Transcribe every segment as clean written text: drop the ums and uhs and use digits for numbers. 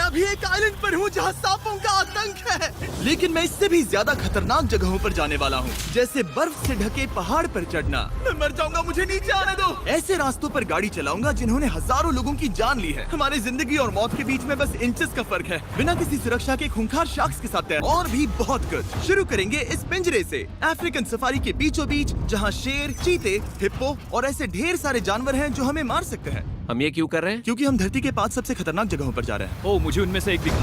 अभी एक आइलैंड पर हूँ जहाँ सांपों का आतंक है, लेकिन मैं इससे भी ज्यादा खतरनाक जगहों पर जाने वाला हूँ, जैसे बर्फ से ढके पहाड़ पर चढ़ना। मैं मर जाऊंगा, मुझे नीचे आने दो। ऐसे रास्तों पर गाड़ी चलाऊंगा जिन्होंने हजारों लोगों की जान ली है। हमारी जिंदगी और मौत के बीच में बस इंचेस का फर्क है। बिना किसी सुरक्षा के खूंखार शार्क्स के साथ और भी बहुत कुछ। शुरू करेंगे इस पिंजरे से, अफ्रीकन सफारी के बीचों बीच, जहाँ शेर, चीते, हिप्पो और ऐसे ढेर सारे जानवर हैं जो हमें मार सकते हैं। हम ये क्यों कर रहे हैं? क्योंकि हम धरती के 5 सबसे खतरनाक जगहों पर जा रहे हैं। ओह, मुझे उनमें से एक दिखा।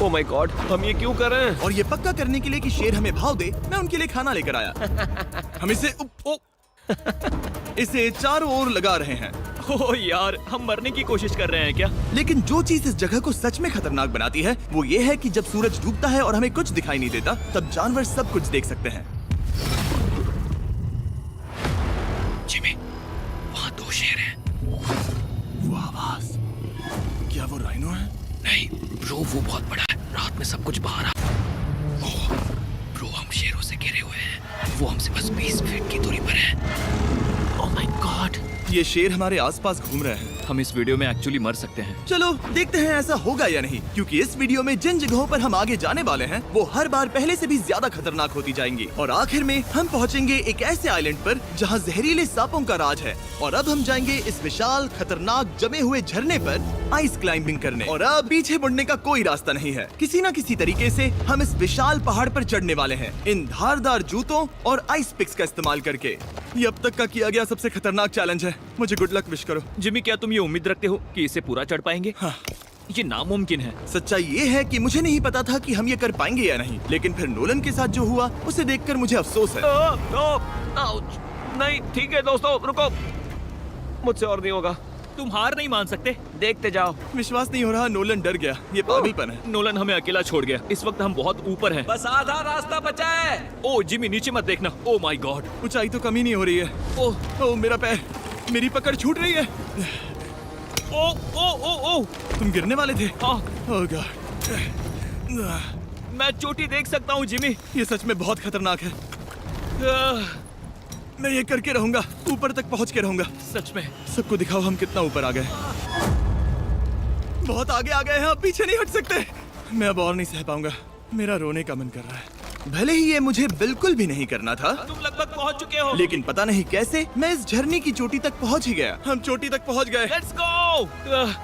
ओह माय गॉड, हम ये क्यों कर रहे हैं? और ये पक्का करने के लिए कि शेर हमें भाव दे, मैं उनके लिए खाना लेकर आया। हम इसे चारों ओर लगा रहे हैं। ओह यार, हम मरने की कोशिश कर रहे हैं क्या? लेकिन जो चीज इस जगह को सच में खतरनाक बनाती है वो ये है कि जब सूरज डूबता है और हमें कुछ दिखाई नहीं देता, तब जानवर सब कुछ देख सकते हैं। जिमी, वहाँ 2 शेर हैं। वो आवाज, क्या वो राइनो है? नहीं ब्रो, वो बहुत बड़ा है। रात में सब कुछ बाहर आ। ओह ब्रो, हम शेरों से घिरे हुए हैं। वो हमसे बस 20 फीट की दूरी पर है। ओह माय गॉड, ये शेर हमारे आसपास घूम रहे हैं। हम इस वीडियो में एक्चुअली मर सकते हैं। चलो देखते हैं ऐसा होगा या नहीं, क्योंकि इस वीडियो में जिन जगहों पर हम आगे जाने वाले हैं वो हर बार पहले से भी ज्यादा खतरनाक होती जाएंगी। और आखिर में हम पहुंचेंगे एक ऐसे आइलैंड पर जहां जहरीले सांपों का राज है। और अब हम जाएंगे इस विशाल, खतरनाक, जमे हुए झरने पर आइस क्लाइंबिंग करने। और अब पीछे मुड़ने का कोई रास्ता नहीं है। किसी न किसी तरीके से हम इस विशाल पहाड़ पर चढ़ने वाले हैं, इन धारदार जूतों और आइस पिक्स का इस्तेमाल करके। ये अब तक का किया गया सबसे खतरनाक चैलेंज है। मुझे गुड लक विश करो। जिमी, क्या तुम ये उम्मीद रखते हो कि इसे पूरा चढ़ पाएंगे? हाँ। ये नामुमकिन है। सच्चाई ये है कि मुझे नहीं पता था कि हम ये कर पाएंगे या नहीं, लेकिन फिर नोलन के साथ जो हुआ उसे देखकर मुझे अफसोस है। नहीं ठीक है दोस्तों, रुको, मुझसे और नहीं होगा। तुम हार नहीं मान सकते। देखते जाओ। विश्वास नहीं हो रहा, नोलन डर गया। ये पागलपन है। नोलन हमें अकेला छोड़ गया। इस वक्त हम बहुत ऊपर हैं। बस आधा रास्ता बचा है। ओह जिमी, नीचे मत देखना। ओह माय गॉड, ऊंचाई तो कमी नहीं हो रही है। ओह मेरा पैर, मेरी पकड़ छूट रही है। ओह ओह ओह ओह, तुम गिरने वाले थे। हाँ, ओह गॉड, मैं चोटी देख सकता हूँ जिमी। ये सच में बहुत खतरनाक है। मैं ये करके रहूंगा, ऊपर तक पहुंच के रहूंगा। सच में। सबको दिखाओ हम कितना ऊपर आ गए। बहुत आगे आ गए हैं, अब पीछे नहीं हट सकते। मैं अब और नहीं सह पाऊंगा, मेरा रोने का मन कर रहा है। भले ही ये मुझे बिल्कुल भी नहीं करना था, तुम लगभग पहुंच चुके हो। लेकिन पता नहीं कैसे मैं इस झरने की चोटी तक पहुंच ही गया। हम चोटी तक पहुंच गए। Let's go.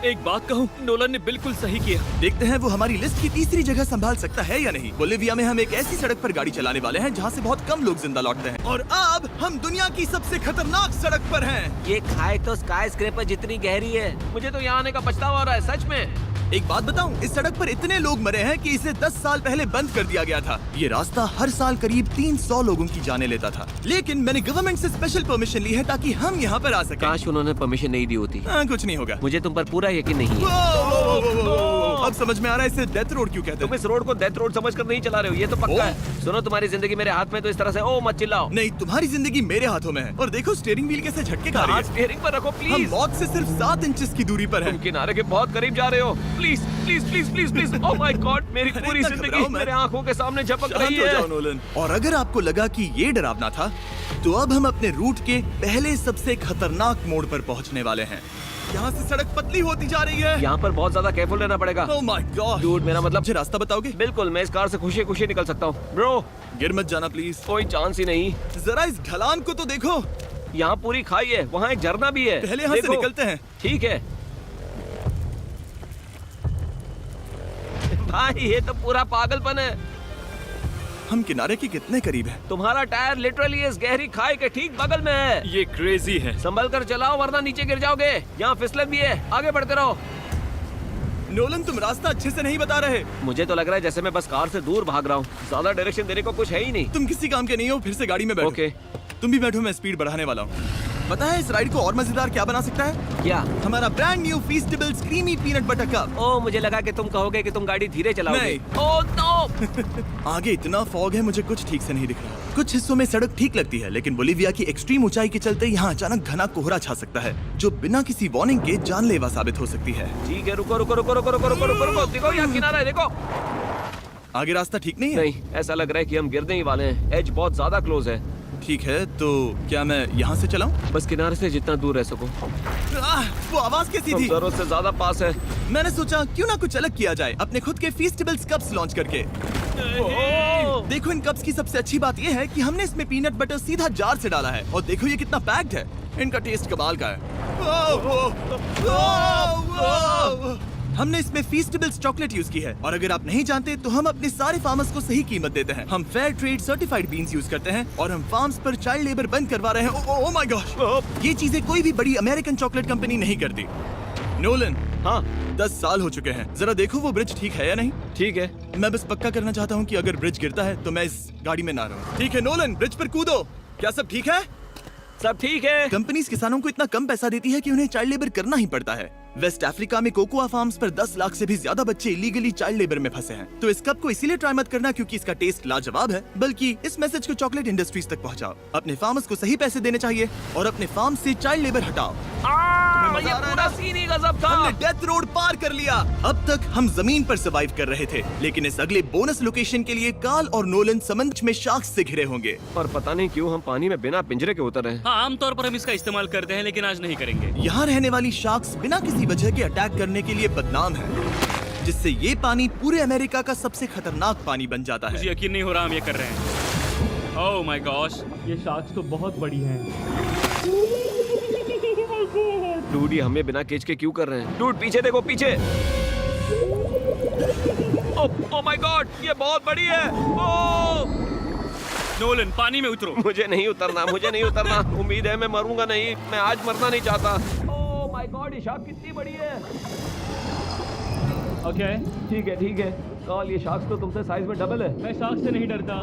एक बात कहूँ, नोलन ने बिल्कुल सही किया। देखते हैं वो हमारी लिस्ट की तीसरी जगह संभाल सकता है या नहीं। बोलिविया में हम एक ऐसी सड़क पर गाड़ी चलाने वाले हैं जहाँ से बहुत कम लोग जिंदा लौटते हैं। और अब हम दुनिया की सबसे खतरनाक सड़क पर हैं। ये खाई तो स्काई स्क्रैपर जितनी गहरी है। मुझे तो यहाँ आने का पछतावा हो रहा है, सच में। एक बात बताऊं, इस सड़क पर इतने लोग मरे हैं कि इसे 10 साल पहले बंद कर दिया गया था। ये रास्ता हर साल करीब 300 लोगों की जाने लेता था, लेकिन मैंने गवर्नमेंट से स्पेशल परमिशन ली है ताकि हम यहाँ पर आ सकें। काश उन्होंने परमिशन नहीं दी होती। कुछ नहीं होगा। मुझे तुम पर पूरा यकीन नहीं है। अब समझ में आ रहा है इसे डेथ रोड क्यों कहते तुम हैं। इस रोड को डेथ रोड समझकर नहीं चला रहे हो, ये तो पक्का है। सुनो, तुम्हारी जिंदगी मेरे हाथ में, तो इस तरह से ओ मत चिल्लाओ। नहीं, तुम्हारी जिंदगी मेरे हाथों में है। और देखो स्टीयरिंग व्हील कैसे झटके खा रही है। स्टीयरिंग पर रखो हम प्लीज। मौत से सिर्फ 7 इंचेस की दूरी पर तुम हैं। किनारे के बहुत करीब जा रहे हो। Please please please please please. Oh my God, मेरी पूरी इतना जिंदगी घबराओ मत। मेरे आंखों के सामने झपक शांत रही हो जाओ है। नोलन। और अगर आपको लगा कि ये डरावना था, तो अब हम अपने रूट के पहले सबसे खतरनाक मोड़ पर पहुंचने वाले हैं। यहाँ से सड़क पतली होती जा रही है। यहाँ पर बहुत ज्यादा केयरफुल रहना पड़ेगा। Oh my God. डूड, मेरा मतलब। मुझे रास्ता बताओगे? बिल्कुल, मैं इस कार से खुशी खुशी निकल सकता हूँ। ब्रो, गिर मत जाना प्लीज। कोई चांस ही नहीं। जरा इस ढलान को तो देखो। यहाँ पूरी खाई है, वहाँ एक झरना भी है। पहले यहाँ से देखो। निकलते हैं। ठीक है भाई, ये तो पूरा पागलपन है। हम किनारे के कितने करीब हैं? तुम्हारा टायर लिटरली इस गहरी खाई के ठीक बगल में है। ये क्रेजी है। संभल कर चलाओ वरना नीचे गिर जाओगे। यहाँ फिसलन भी है, आगे बढ़ते रहो। नोलन, तुम रास्ता अच्छे से नहीं बता रहे। मुझे तो लग रहा है जैसे मैं बस कार से दूर भाग रहा हूँ। ज्यादा डायरेक्शन देने को कुछ है ही नहीं। तुम किसी काम के नहीं हो, फिर से गाड़ी में बैठो। ओके। तुम भी बैठो, मैं स्पीड बढ़ाने वाला हूँ। पता है इस राइड को और मजेदार क्या बना सकता है? क्या? हमारा brand new Feastables creamy peanut butter cup. ओ, मुझे लगा कि तुम कहोगे कि तुम गाड़ी धीरे चलाओगे। नहीं। Oh no. आगे इतना फॉग है, मुझे कुछ ठीक से नहीं दिख रहा। कुछ हिस्सों में सड़क ठीक लगती है, लेकिन बोलिविया की एक्सट्रीम ऊंचाई के चलते यहाँ अचानक घना कोहरा छा सकता है, जो बिना किसी वार्निंग के जानलेवा साबित हो सकती है। ठीक है, रुको रुको रुको रुको रुको रुको रुको रुको। देखो यहाँ किनारा है, देखो। आगे रास्ता ठीक नहीं है। नहीं, ऐसा लग रहा है कि हम गिरने ही वाले हैं। एज बहुत ज्यादा क्लोज है। ठीक है, तो क्या मैं यहाँ से चलाऊं? बस किनारे से जितना दूर रह सको। वो आवाज कैसी हम थी? जरूरत से ज्यादा पास है। मैंने सोचा क्यों ना कुछ अलग किया जाए अपने खुद के फीस्टेबल्स कप्स लॉन्च करके। देखो, इन कप्स की सबसे अच्छी बात ये है कि हमने इसमें पीनट बटर सीधा जार से डाला है और देखो ये कितना पैक्ड है। इनका टेस्ट कमाल का है। हमने इसमें फीस्टेबल्स चॉकलेट यूज की है और अगर आप नहीं जानते तो हम अपने सारे फार्मर्स को सही कीमत देते हैं। हम fair trade certified beans use करते हैं और हम फार्म्स पर चाइल्ड लेबर बंद करवा रहे हैं। ओह माय गॉश, ये चीजें कोई भी बड़ी अमेरिकन चॉकलेट कंपनी नहीं करती। नोलन, हाँ 10 साल हो चुके हैं, जरा देखो वो ब्रिज ठीक है या नहीं। ठीक है। मैं बस पक्का करना चाहता हूँ कि अगर ब्रिज गिरता है तो मैं इस गाड़ी में ना रहूं। ठीक है नोलन, ब्रिज पर कूदो। क्या सब ठीक है? सब ठीक है। कंपनीज किसानों को इतना कम पैसा देती है कि उन्हें चाइल्ड लेबर करना ही पड़ता है। वेस्ट अफ्रीका में कोकोआ फार्म्स पर 10 लाख से भी ज्यादा बच्चे इलीगली चाइल्ड लेबर में फंसे हैं। तो इस कप को इसीलिए ट्राई मत करना क्योंकि इसका टेस्ट लाजवाब है, बल्कि इस मैसेज को चॉकलेट इंडस्ट्रीज तक पहुंचाओ। अपने फार्मर्स को सही पैसे देने चाहिए और अपने फार्म से चाइल्ड लेबर हटाओ। ये पूरा सीन ही गजब था। हमने डेथ रोड पार कर लिया। अब तक हम जमीन पर सर्वाइव कर रहे थे, लेकिन इस अगले बोनस लोकेशन के लिए कार्ल और नोलन समुद्र में शार्क्स से घिरे होंगे। और पता नहीं क्यों हम पानी में बिना पिंजरे के उतर रहे हैं। हाँ, आमतौर पर हम इसका इस्तेमाल करते हैं, लेकिन आज नहीं करेंगे। यहाँ रहने वाली शार्क्स बिना किसी वजह के अटैक करने के लिए बदनाम है, जिससे ये पानी पूरे अमेरिका का सबसे खतरनाक पानी बन जाता मुझे है। यकीन नहीं हो रहा हम ये कर रहे हैं। ओह माय गॉश, ये शार्क्स तो बहुत बड़ी हैं। डूड, ये हमें बिना केज के क्यों कर रहे हैं? डूड पीछे देखो, पीछे। ओह माय गॉड, ये बहुत बड़ी है। ओह नोलन, पानी में उतरो। मुझे नहीं उतरना, मुझे नहीं उतरना। उम्मीद है मैं मरूंगा नहीं। मैं आज मरना नहीं चाहता। ओह माय गॉड, ये शार्क कितनी बड़ी है। ओके, ठीक है, ठीक है। कार्ल, ये शार्क तो तुमसे साइज में डबल है। मैं शार्क से नहीं डरता,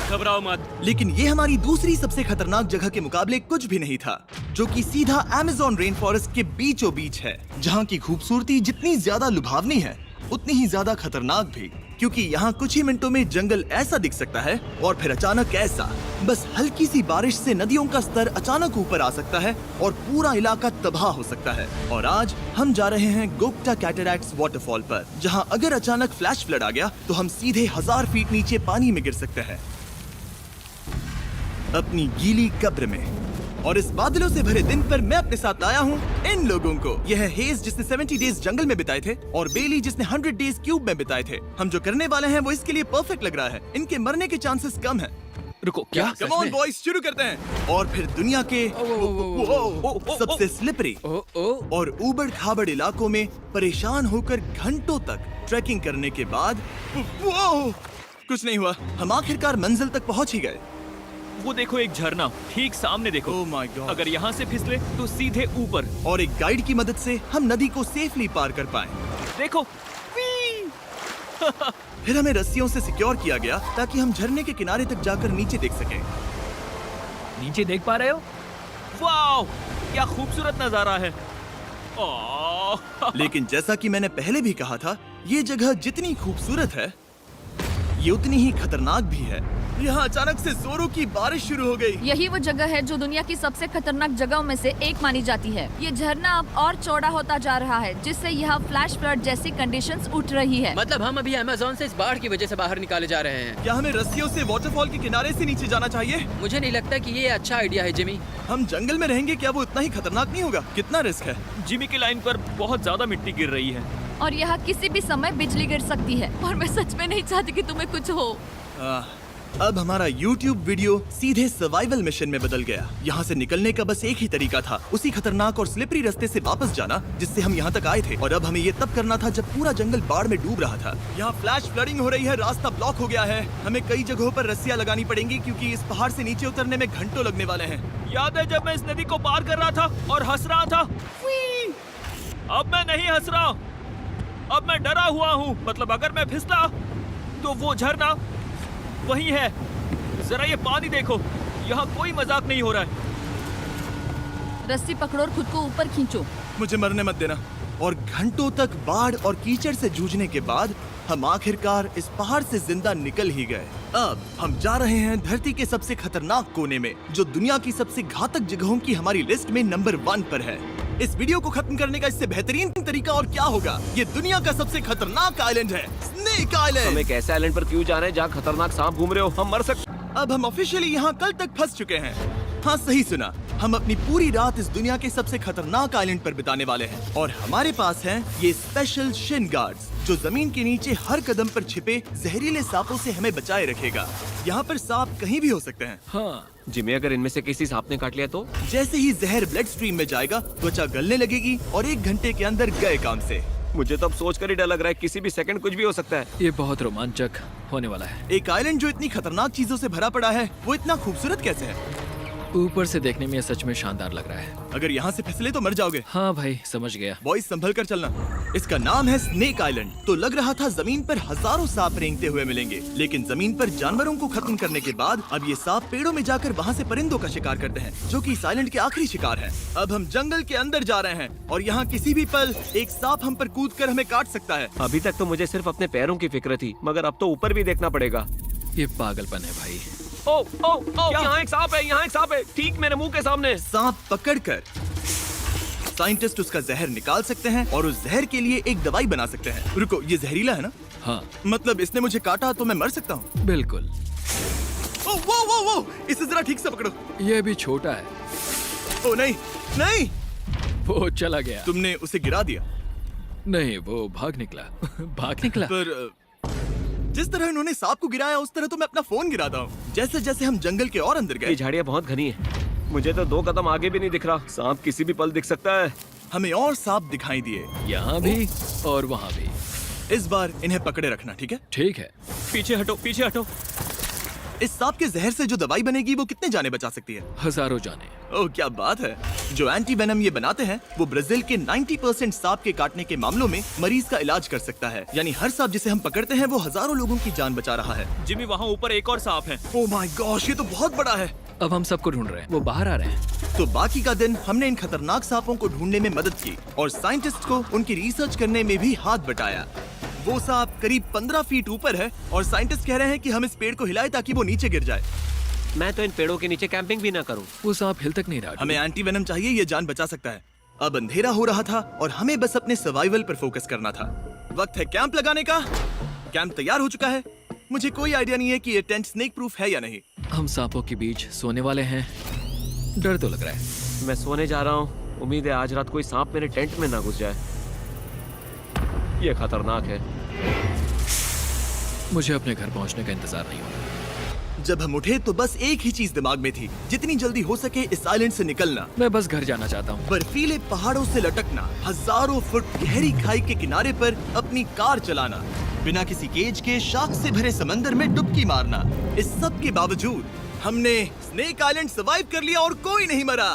घबराओ मत। लेकिन ये हमारी दूसरी सबसे खतरनाक जगह के मुकाबले कुछ भी नहीं था, जो कि सीधा अमेज़न रेन फॉरेस्ट के बीचों बीच है, जहाँ की खूबसूरती जितनी ज्यादा लुभावनी है उतनी ही ज्यादा खतरनाक भी, क्योंकि यहाँ कुछ ही मिनटों में जंगल ऐसा दिख सकता है और फिर अचानक ऐसा। बस हल्की सी बारिश से नदियों का स्तर अचानक ऊपर आ सकता है और पूरा इलाका तबाह हो सकता है। और आज हम जा रहे हैं गोक्टा कैटरैक्ट्स वाटरफॉल पर, जहाँ अगर अचानक फ्लैश फ्लड आ गया तो हम सीधे 1000 फीट नीचे पानी में गिर सकते हैं, अपनी गीली कब्र में। और इस बादलों से भरे दिन पर मैं अपने साथ लाया हूँ इन लोगों को। यह है हेज जिसने 70 डेज जंगल में बिताए थे और बेली जिसने 100 डेज क्यूब में बिताए थे। हम जो करने वाले हैं वो इसके लिए परफेक्ट लग रहा है। इनके मरने के चांसेस कम हैं। रुको, क्या? कम ऑन बॉयज, शुरू करते हैं। और फिर दुनिया के सबसे स्लिपरी और ऊबड़ खाबड़ इलाकों में परेशान होकर घंटों तक ट्रैकिंग करने के बाद कुछ नहीं हुआ। हम आखिरकार मंजिल तक पहुंच ही गए। वो देखो, एक झरना ठीक सामने देखो। Oh my God. अगर यहाँ से फिसले तो सीधे ऊपर। और एक गाइड की मदद से हम नदी को सेफली पार कर पाए। देखो। फिर हमें रस्सियों से सिक्योर किया गया ताकि हम झरने के किनारे तक जाकर नीचे देख सकें। नीचे देख पा रहे हो? वाओ, क्या खूबसूरत नजारा है। लेकिन जैसा कि मैंने पहले भी कहा था, ये जगह जितनी खूबसूरत है ये उतनी ही खतरनाक भी है। यहाँ अचानक से जोरों की बारिश शुरू हो गई। यही वो जगह है जो दुनिया की सबसे खतरनाक जगहों में से एक मानी जाती है। ये झरना अब और चौड़ा होता जा रहा है, जिससे यहाँ फ्लैश फ्लड जैसी कंडीशंस उठ रही है। मतलब हम अभी अमेज़न से इस बाढ़ की वजह से बाहर निकाले जा रहे हैं। क्या हमें रस्सियों से वाटरफॉल के किनारे से नीचे जाना चाहिए? मुझे नहीं लगता कि ये अच्छा आइडिया है जिमी। हम जंगल में रहेंगे, क्या वो इतना ही खतरनाक नहीं होगा? कितना रिस्क है? जिमी की लाइन पर बहुत ज्यादा मिट्टी गिर रही है और यहाँ किसी भी समय बिजली गिर सकती है और मैं सच में नहीं चाहती कि तुम्हें कुछ हो। अब हमारा YouTube वीडियो सीधे सर्वाइवल मिशन में बदल गया। यहाँ से निकलने का बस एक ही तरीका था, उसी खतरनाक और स्लिपरी रास्ते से वापस जाना जिससे हम यहाँ तक आए थे। और अब हमें ये तब करना था जब पूरा जंगल बाढ़ में डूब रहा था। यहाँ फ्लैश फ्लडिंग हो रही है, रास्ता ब्लॉक हो गया है। हमें कई जगहों पर रस्सियाँ लगानी पड़ेंगी क्योंकि इस पहाड़ से नीचे उतरने में घंटों लगने वाले हैं। याद है जब मैं इस नदी को पार कर रहा था और हंस रहा था? अब मैं नहीं हंस रहा, अब मैं डरा हुआ हूँ। मतलब अगर मैं फिसला तो वो झरना वही है। जरा ये पानी देखो, यहाँ कोई मजाक नहीं हो रहा है। रस्सी पकड़ो और खुद को ऊपर खींचो। मुझे मरने मत देना। और घंटों तक बाढ़ और कीचड़ से जूझने के बाद हम आखिरकार इस पहाड़ से जिंदा निकल ही गए। अब हम जा रहे हैं धरती के सबसे खतरनाक कोने में, जो दुनिया की सबसे घातक जगहों की हमारी लिस्ट में नंबर 1 पर है। इस वीडियो को खत्म करने का इससे बेहतरीन तरीका और क्या होगा? ये दुनिया का सबसे खतरनाक आइलैंड है, स्नेक आइलैंड। हम एक ऐसे आइलैंड पर क्यों जा रहे हैं जहाँ खतरनाक सांप घूम रहे हो? हम मर सकते। अब हम ऑफिशियली यहाँ कल तक फंस चुके हैं। हाँ, सही सुना। हम अपनी पूरी रात इस दुनिया के सबसे खतरनाक आइलैंड पर बिताने वाले हैं और हमारे पास हैं ये स्पेशल शिन गार्ड्स जो जमीन के नीचे हर कदम पर छिपे जहरीले सांपों से हमें बचाए रखेगा। यहाँ पर सांप कहीं भी हो सकते हैं। हाँ जिमी, अगर इनमें से किसी सांप ने काट लिया तो? जैसे ही जहर ब्लड स्ट्रीम में जाएगा, त्वचा गलने लगेगी और 1 घंटे के अंदर गए काम से। मुझे तो अब सोच कर ही डर लग रहा है, किसी भी सेकंड कुछ भी हो सकता है। ये बहुत रोमांचक होने वाला है। एक आइलैंड जो इतनी खतरनाक चीजों से भरा पड़ा है, वो इतना खूबसूरत कैसे है? ऊपर से देखने में ये सच में शानदार लग रहा है। अगर यहाँ से फिसले तो मर जाओगे। हाँ भाई, समझ गया। बॉयज, संभल कर चलना। इसका नाम है स्नेक आइलैंड। तो लग रहा था जमीन पर हजारों सांप रेंगते हुए मिलेंगे, लेकिन जमीन पर जानवरों को खत्म करने के बाद अब ये सांप पेड़ों में जाकर वहाँ से परिंदों का शिकार करते हैं, जो कि इस आइलैंड के आखिरी शिकार है। अब हम जंगल के अंदर जा रहे हैं और यहाँ किसी भी पल एक सांप हम पर कूद कर हमें काट सकता है। अभी तक तो मुझे सिर्फ अपने पैरों की फिक्र थी, मगर अब तो ऊपर भी देखना पड़ेगा। ये पागलपन है भाई। ओ ओ ओ, यहाँ एक सांप है, यहाँ एक सांप है, ठीक मेरे मुंह के सामने। सांप पकड़कर साइंटिस्ट उसका जहर निकाल सकते हैं और उस जहर के लिए एक दवाई बना सकते हैं। रुको, ये जहरीला है ना? हाँ मतलब इसने मुझे काटा तो मैं मर सकता हूँ? बिल्कुल। ओ वो वो वो, इसे जरा ठीक से पकड़ो। ये भी छोटा है। ओ नहीं नहीं, वो चला गया। तुमने उसे गिरा दिया। नहीं, वो भाग निकला। भाग निकला। पर जिस तरह इन्होंने सांप को गिराया, उस तरह तो मैं अपना फोन गिराता हूँ। जैसे जैसे हम जंगल के और अंदर ये गए, झाड़ियाँ बहुत घनी है, मुझे तो 2 कदम आगे भी नहीं दिख रहा। सांप किसी भी पल दिख सकता है। हमें और सांप दिखाई दिए। यहाँ भी और वहाँ भी। इस बार इन्हें पकड़े रखना, ठीक है? ठीक है। पीछे हटो, पीछे हटो। इस सांप के जहर से जो दवाई बनेगी वो कितने जाने बचा सकती है? हजारों जाने। ओह, क्या बात है। जो एंटी वेनम ये बनाते हैं वो ब्राजील के 90% सांप के काटने के मामलों में मरीज का इलाज कर सकता है। यानी हर सांप जिसे हम पकड़ते हैं वो हजारों लोगों की जान बचा रहा है। जिमी, वहाँ ऊपर एक और सांप है। ओह माय गॉश, ये तो बहुत बड़ा है। अब हम सबको ढूंढ रहे हैं। वो बाहर आ रहे हैं। तो बाकी का दिन हमने इन खतरनाक सांपों को ढूंढने में मदद की और साइंटिस्ट को उनकी रिसर्च करने में भी हाथ बटाया। वो सांप करीब 15 फीट ऊपर है और साइंटिस्ट कह रहे हैं कि हम इस पेड़ को हिलाएं ताकि वो नीचे गिर जाए। मैं तो इन पेड़ों के नीचे कैंपिंग भी ना करूं। वो सांप हिल तक नहीं रहा। हमें एंटी वेनम चाहिए, ये जान बचा सकता है। अब अंधेरा हो रहा था और हमें बस अपने सर्वाइवल पर फोकस करना था। वक्त है कैंप लगाने का। कैंप तैयार हो चुका है। मुझे कोई आइडिया नहीं है कि ये टेंट स्नेक प्रूफ है या नहीं। हम सांपों के बीच सोने वाले हैं। डर तो लग रहा है। मैं सोने जा रहा हूँ। उम्मीद है आज रात कोई सांप मेरे टेंट में ना घुस जाए। ये खतरनाक है। मुझे अपने घर पहुंचने का इंतजार नहीं हो रहा। जब हम उठे तो बस एक ही चीज दिमाग में थी, जितनी जल्दी हो सके इस आइलैंड से निकलना। मैं बस घर जाना चाहता हूँ। बर्फीले पहाड़ों से लटकना, हजारों फुट गहरी खाई के किनारे पर अपनी कार चलाना, बिना किसी केज के शाख से भरे समंदर में डुबकी मारना। इस सब के बावजूद हमने स्नेक आइलैंड सर्वाइव कर लिया और कोई नहीं मरा।